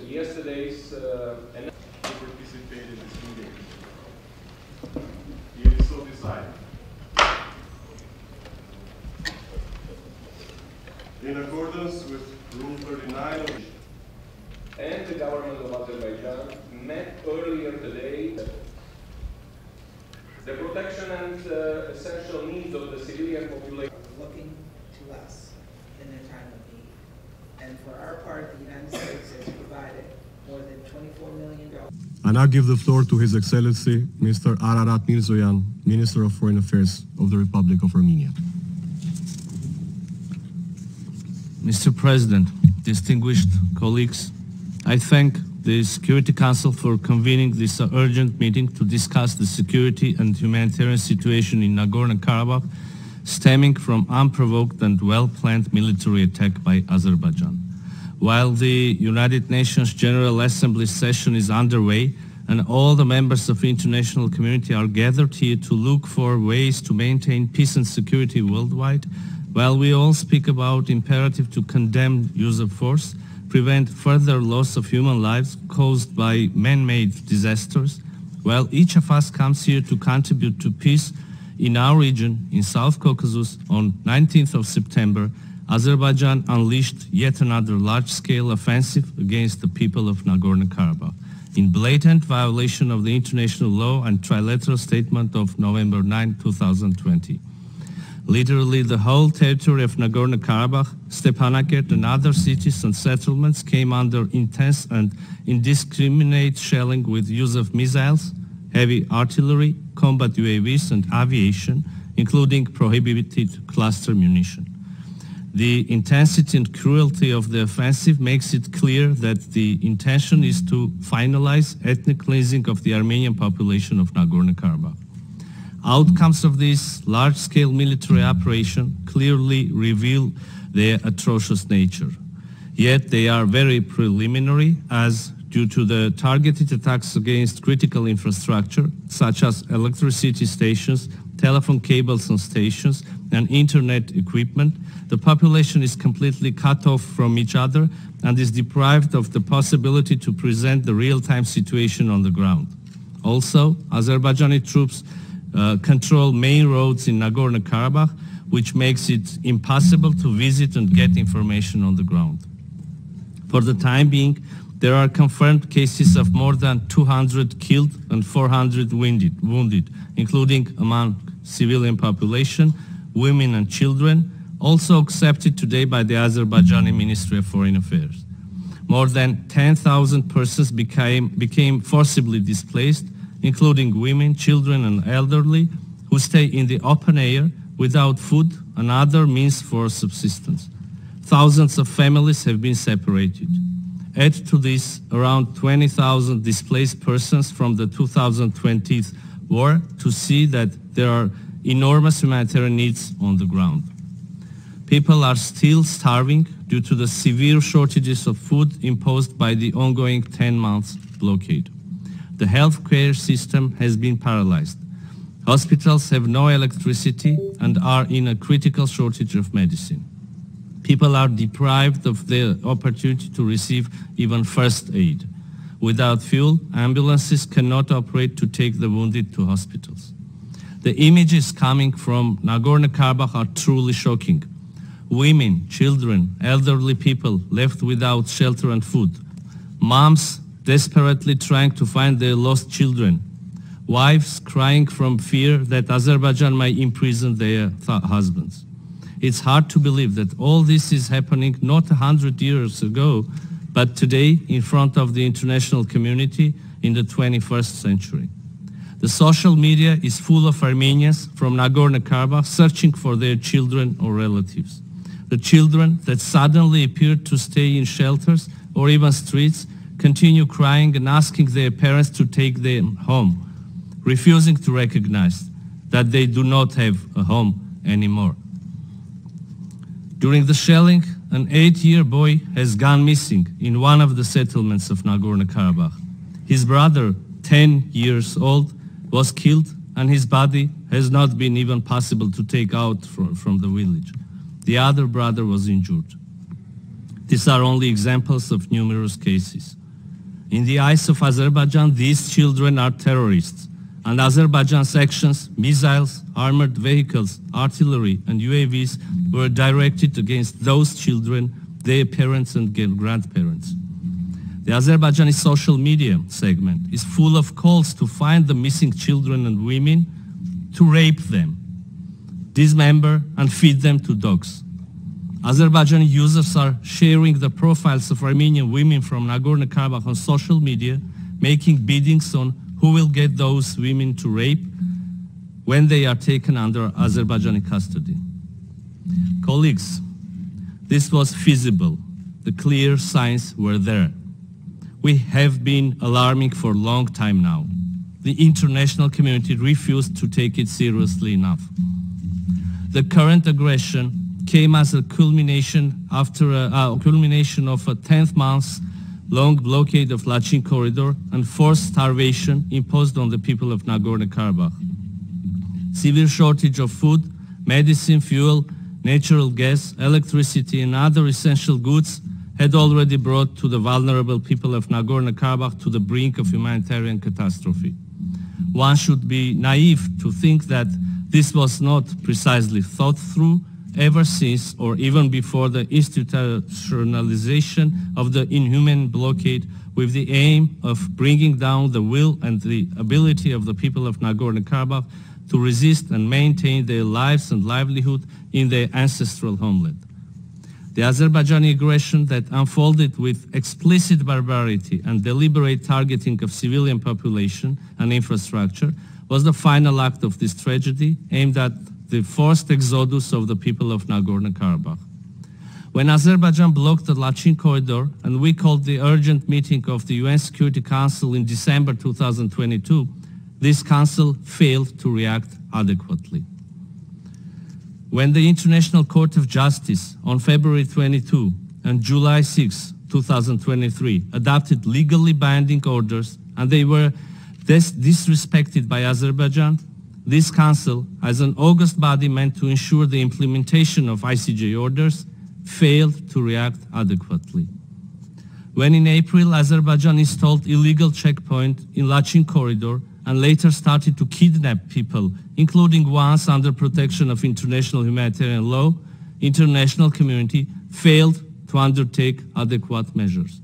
yesterday's participate in this meeting. It is so decided. In accordance with Rule 39 of and the government of Azerbaijan met earlier today. The protection and essential needs of the civilian population. Looking to us in their time of need. And for our part, the United States has provided more than $24 million. I now give the floor to His Excellency, Mr. Ararat Mirzoyan, Minister of Foreign Affairs of the Republic of Armenia. Mr. President, distinguished colleagues, I thank the Security Council for convening this urgent meeting to discuss the security and humanitarian situation in Nagorno-Karabakh stemming from unprovoked and well-planned military attack by Azerbaijan. While the United Nations General Assembly session is underway and all the members of the international community are gathered here to look for ways to maintain peace and security worldwide, while we all speak about imperative to condemn use of force, prevent further loss of human lives caused by man-made disasters, while each of us comes here to contribute to peace in our region, in South Caucasus, on 19th of September, Azerbaijan unleashed yet another large-scale offensive against the people of Nagorno-Karabakh, in blatant violation of the international law and trilateral statement of November 9, 2020. Literally, the whole territory of Nagorno-Karabakh, Stepanakert and other cities and settlements came under intense and indiscriminate shelling with use of missiles, heavy artillery, combat UAVs and aviation, including prohibited cluster munition. The intensity and cruelty of the offensive makes it clear that the intention is to finalize ethnic cleansing of the Armenian population of Nagorno-Karabakh. Outcomes of this large-scale military operation clearly reveal their atrocious nature. Yet they are very preliminary, as due to the targeted attacks against critical infrastructure, such as electricity stations, telephone cables and stations, and internet equipment, the population is completely cut off from each other and is deprived of the possibility to present the real-time situation on the ground. Also, Azerbaijani troops control main roads in Nagorno-Karabakh, which makes it impossible to visit and get information on the ground. For the time being, there are confirmed cases of more than 200 killed and 400 wounded, including among civilian population, women and children, also accepted today by the Azerbaijani Ministry of Foreign Affairs. More than 10,000 persons became forcibly displaced, including women, children and elderly, who stay in the open air without food and other means for subsistence. Thousands of families have been separated. Add to this around 20,000 displaced persons from the 2020 war to see that there are enormous humanitarian needs on the ground. People are still starving due to the severe shortages of food imposed by the ongoing 10 months blockade. The healthcare system has been paralyzed. Hospitals have no electricity and are in a critical shortage of medicine. People are deprived of the opportunity to receive even first aid. Without fuel, ambulances cannot operate to take the wounded to hospitals. The images coming from Nagorno-Karabakh are truly shocking. Women, children, elderly people left without shelter and food. Moms desperately trying to find their lost children. Wives crying from fear that Azerbaijan might imprison their husbands. It's hard to believe that all this is happening not 100 years ago, but today in front of the international community in the 21st century. The social media is full of Armenians from Nagorno-Karabakh searching for their children or relatives. The children that suddenly appeared to stay in shelters or even streets continue crying and asking their parents to take them home, refusing to recognize that they do not have a home anymore. During the shelling, an 8-year boy has gone missing in one of the settlements of Nagorno-Karabakh. His brother, 10 years old, was killed and his body has not been even possible to take out from the village. The other brother was injured. These are only examples of numerous cases. In the eyes of Azerbaijan, these children are terrorists, and Azerbaijan's actions, missiles, armored vehicles, artillery, and UAVs were directed against those children, their parents and grandparents. The Azerbaijani social media segment is full of calls to find the missing children and women, to rape them, dismember and feed them to dogs. Azerbaijani users are sharing the profiles of Armenian women from Nagorno-Karabakh on social media, making biddings on who will get those women to rape when they are taken under Azerbaijani custody. Colleagues, this was feasible. The clear signs were there. We have been alarming for a long time now. The international community refused to take it seriously enough. The current aggression came as a culmination after a culmination of a 10-month-long blockade of Lachin corridor and forced starvation imposed on the people of Nagorno-Karabakh. Severe shortage of food, medicine, fuel, natural gas, electricity and other essential goods had already brought to the vulnerable people of Nagorno-Karabakh to the brink of humanitarian catastrophe. One should be naive to think that this was not precisely thought through ever since or even before the institutionalization of the inhuman blockade with the aim of bringing down the will and the ability of the people of Nagorno-Karabakh to resist and maintain their lives and livelihood in their ancestral homeland. The Azerbaijani aggression that unfolded with explicit barbarity and deliberate targeting of civilian population and infrastructure was the final act of this tragedy aimed at the forced exodus of the people of Nagorno-Karabakh. When Azerbaijan blocked the Lachin corridor and we called the urgent meeting of the UN Security Council in December 2022, this council failed to react adequately. When the International Court of Justice on February 22 and July 6, 2023 adopted legally binding orders and they were disrespected by Azerbaijan, this council, as an august body meant to ensure the implementation of ICJ orders, failed to react adequately. When in April, Azerbaijan installed illegal checkpoint in Lachin corridor and later started to kidnap people, including ones under protection of international humanitarian law, international community failed to undertake adequate measures.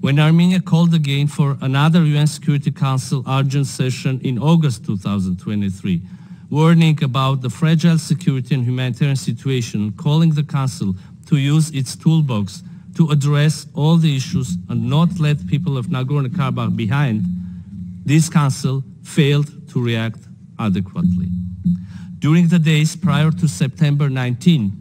When Armenia called again for another UN Security Council urgent session in August 2023, warning about the fragile security and humanitarian situation, calling the Council to use its toolbox to address all the issues and not let people of Nagorno-Karabakh behind, this Council failed to react adequately. During the days prior to September 19th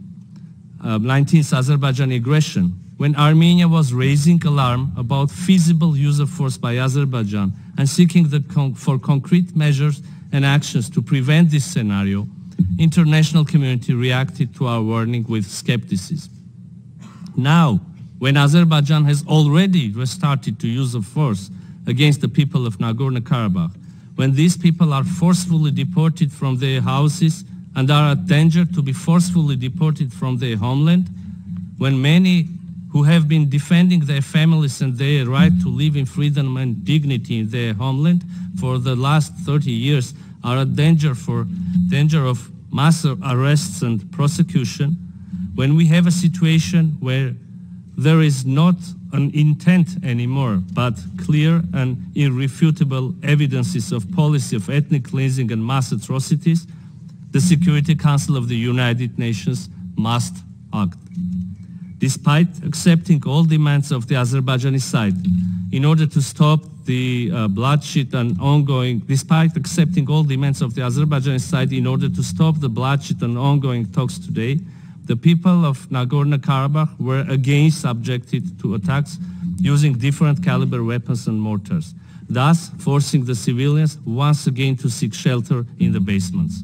Azerbaijani aggression, when Armenia was raising alarm about feasible use of force by Azerbaijan and seeking for concrete measures and actions to prevent this scenario, international community reacted to our warning with skepticism. Now, when Azerbaijan has already restarted to use of force against the people of Nagorno-Karabakh, when these people are forcefully deported from their houses and are at danger to be forcefully deported from their homeland, when many who have been defending their families and their right to live in freedom and dignity in their homeland for the last 30 years are at danger of mass arrests and prosecution, when we have a situation where there is not an intent anymore, but clear and irrefutable evidences of policy of ethnic cleansing and mass atrocities, the Security Council of the United Nations must act. Despite accepting all demands of the Azerbaijani side in order to stop the bloodshed and ongoing talks today, the people of Nagorno-Karabakh were again subjected to attacks using different caliber weapons and mortars, thus forcing the civilians once again to seek shelter in the basements.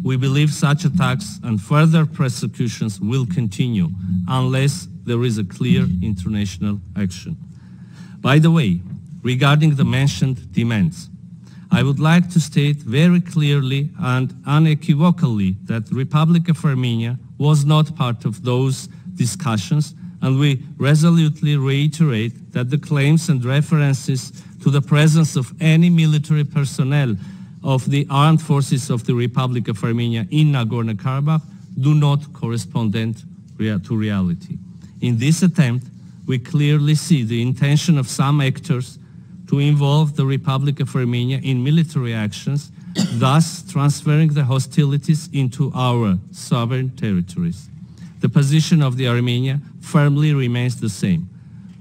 We believe such attacks and further persecutions will continue unless there is a clear international action. By the way, regarding the mentioned demands, I would like to state very clearly and unequivocally that the Republic of Armenia was not part of those discussions and we resolutely reiterate that the claims and references to the presence of any military personnel of the armed forces of the Republic of Armenia in Nagorno-Karabakh do not correspond to reality. In this attempt, we clearly see the intention of some actors to involve the Republic of Armenia in military actions, thus transferring the hostilities into our sovereign territories. The position of the Armenia firmly remains the same.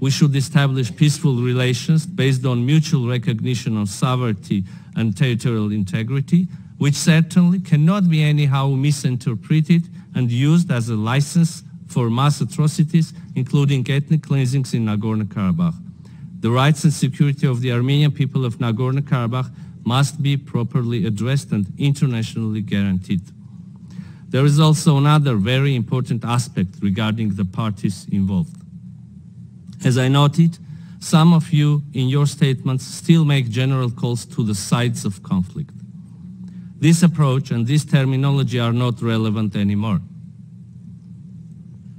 We should establish peaceful relations based on mutual recognition of sovereignty and territorial integrity, which certainly cannot be anyhow misinterpreted and used as a license for mass atrocities, including ethnic cleansings in Nagorno-Karabakh. The rights and security of the Armenian people of Nagorno-Karabakh must be properly addressed and internationally guaranteed. There is also another very important aspect regarding the parties involved. As I noted, some of you in your statements still make general calls to the sides of conflict. This approach and this terminology are not relevant anymore.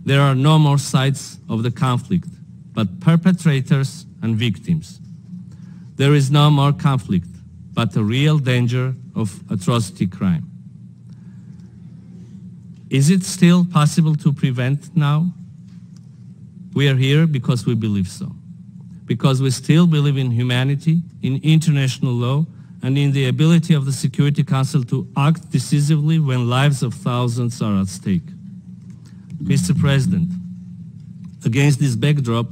There are no more sides of the conflict, but perpetrators and victims. There is no more conflict, but a real danger of atrocity crime. Is it still possible to prevent now? We are here because we believe so. Because we still believe in humanity, in international law, and in the ability of the Security Council to act decisively when lives of thousands are at stake. Mr. President, against this backdrop,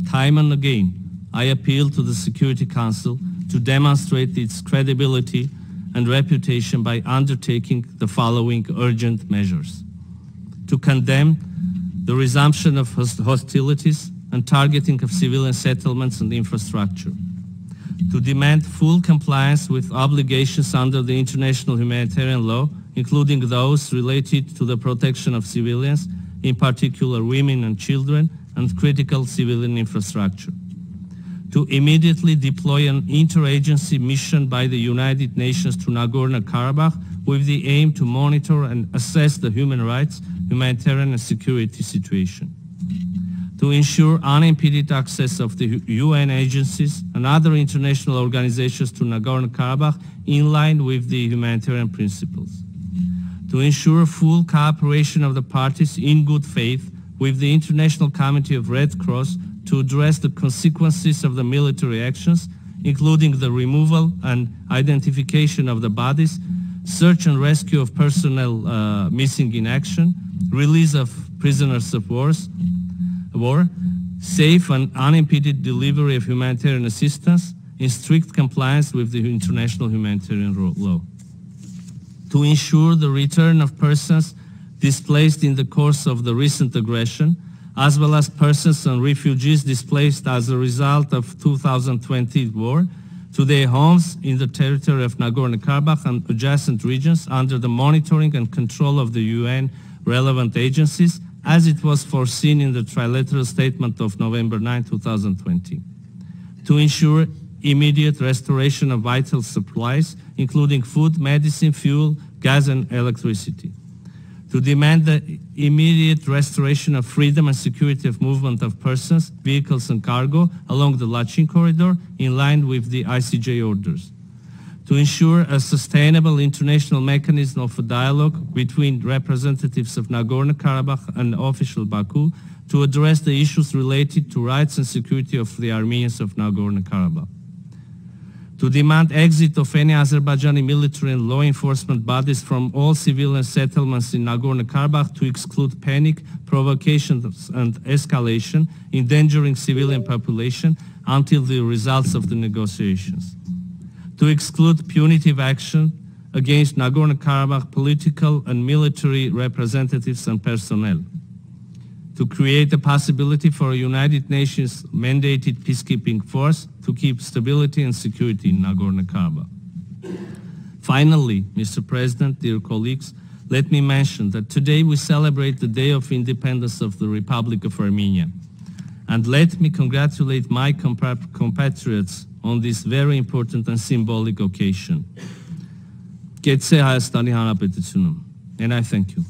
time and again, I appeal to the Security Council to demonstrate its credibility and reputation by undertaking the following urgent measures: to condemn the resumption of hostilities and targeting of civilian settlements and infrastructure, to demand full compliance with obligations under the international humanitarian law, including those related to the protection of civilians, in particular women and children, and critical civilian infrastructure, to immediately deploy an interagency mission by the United Nations to Nagorno-Karabakh with the aim to monitor and assess the human rights, humanitarian and security situation, to ensure unimpeded access of the UN agencies and other international organizations to Nagorno-Karabakh in line with the humanitarian principles, to ensure full cooperation of the parties in good faith with the International Committee of Red Cross to address the consequences of the military actions, including the removal and identification of the bodies, search and rescue of personnel missing in action, release of prisoners of war, safe and unimpeded delivery of humanitarian assistance in strict compliance with the international humanitarian law, to ensure the return of persons displaced in the course of the recent aggression, as well as persons and refugees displaced as a result of 2020 war, to their homes in the territory of Nagorno-Karabakh and adjacent regions under the monitoring and control of the UN relevant agencies, as it was foreseen in the trilateral statement of November 9, 2020. To ensure immediate restoration of vital supplies, including food, medicine, fuel, gas and electricity. To demand the immediate restoration of freedom and security of movement of persons, vehicles and cargo along the Lachin corridor in line with the ICJ orders. To ensure a sustainable international mechanism of a dialogue between representatives of Nagorno-Karabakh and official Baku to address the issues related to rights and security of the Armenians of Nagorno-Karabakh. To demand exit of any Azerbaijani military and law enforcement bodies from all civilian settlements in Nagorno-Karabakh to exclude panic, provocations and escalation, endangering civilian population until the results of the negotiations. To exclude punitive action against Nagorno-Karabakh political and military representatives and personnel. To create a possibility for a United Nations mandated peacekeeping force to keep stability and security in Nagorno-Karabakh. Finally, Mr. President, dear colleagues, let me mention that today we celebrate the Day of Independence of the Republic of Armenia. And let me congratulate my compatriots on this very important and symbolic occasion. And I thank you.